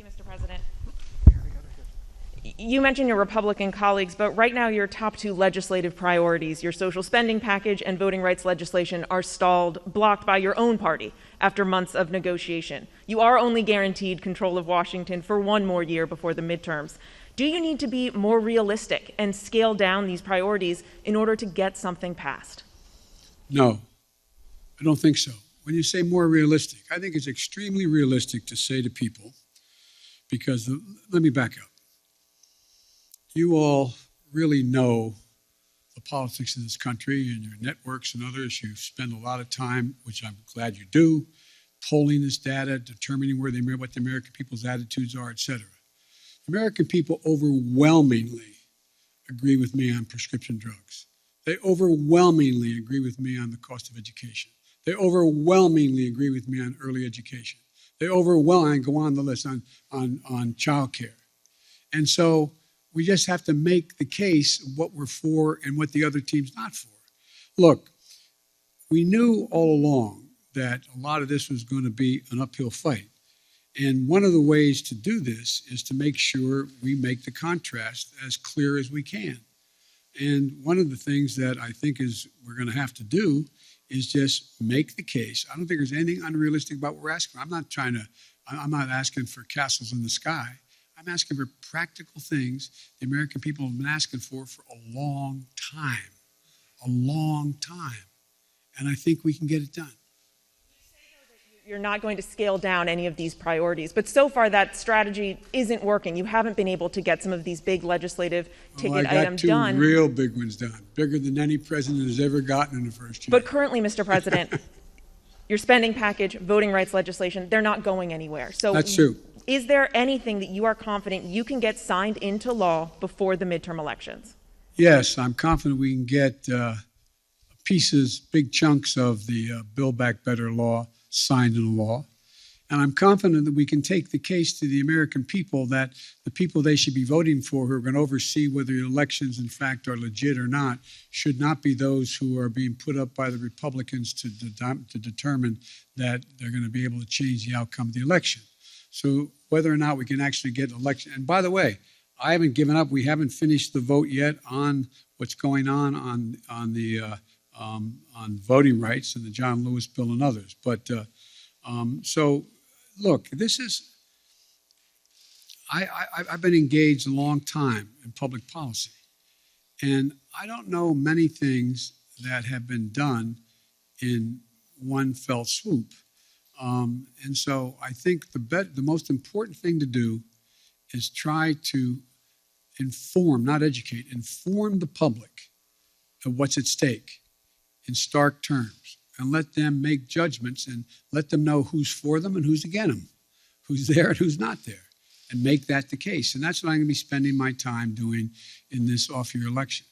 you, Mr. President. You mentioned your Republican colleagues, but right now your top two legislative priorities, your social spending package and voting rights legislation, are stalled, blocked by your own party after months of negotiation. You are only guaranteed control of Washington for one more year before the midterms. Do you need to be more realistic and scale down these priorities in order to get something passed? No, I don't think so. When you say more realistic, I think it's extremely realistic to say to people, because let me back up. You all really know the politics of this country and your networks and others. You spend a lot of time, which I'm glad you do, polling this data, determining what the American people's attitudes are, et cetera. The American people overwhelmingly agree with me on prescription drugs. They overwhelmingly agree with me on the cost of education. They overwhelmingly agree with me on early education. They overwhelmingly go on the list on child care. And so we just have to make the case of what we're for and what the other team's not for. Look, we knew all along that a lot of this was going to be an uphill fight. And one of the ways to do this is to make sure we make the contrast as clear as we can. And one of the things that I think we're going to have to do is just make the case. I don't think there's anything unrealistic about what we're asking. I'm not asking for castles in the sky. I'm asking for practical things the American people have been asking for a long time. And I think we can get it done. You say, though, that you're not going to scale down any of these priorities, but so far that strategy isn't working. You haven't been able to get some of these big legislative ticket items done. I got two real big ones done, bigger than any president has ever gotten in the first year. But currently, Mr. President, your spending package, voting rights legislation, they're not going anywhere. So that's true. Is there anything that you are confident you can get signed into law before the midterm elections? Yes, I'm confident we can get pieces, big chunks of the Build Back Better law signed into law. And I'm confident that we can take the case to the American people that the people they should be voting for who are going to oversee whether the elections, in fact, are legit or not, should not be those who are being put up by the Republicans to determine that they're going to be able to change the outcome of the election. So whether or not we can actually get election, and by the way, I haven't given up. We haven't finished the vote yet on what's going on voting rights and the John Lewis bill and others. But so, look, this is. I've been engaged a long time in public policy, and I don't know many things that have been done in one fell swoop. And so I think the most important thing to do is try to inform, not educate, inform the public of what's at stake in stark terms and let them make judgments and let them know who's for them and who's against them, who's there and who's not there, and make that the case. And that's what I'm going to be spending my time doing in this off-year election.